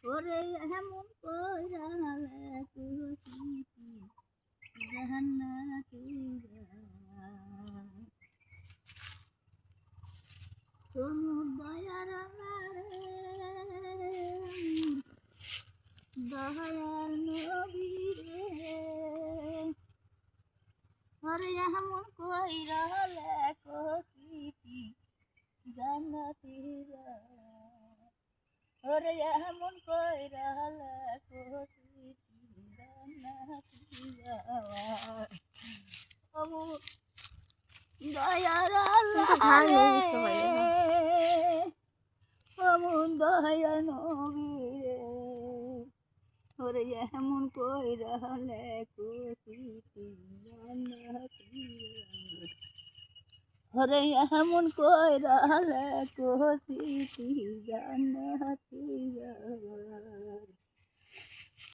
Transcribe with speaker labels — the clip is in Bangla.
Speaker 1: ওরে এমন কইরা লেখছি জান্নাতি তুমি দয়ার দয়ার নবী রে ওরে এমন কইরা লেখছি জান্নাতি ওরে এমন কইরা লেখছি জান্নাতি আমু দয়ার আল্লাহ রে আমু দয়ার নবী রে ওরে এমন কইরা লেখছি জান্নাতি ওরে এমন কইরা লেখছি জান্নাতি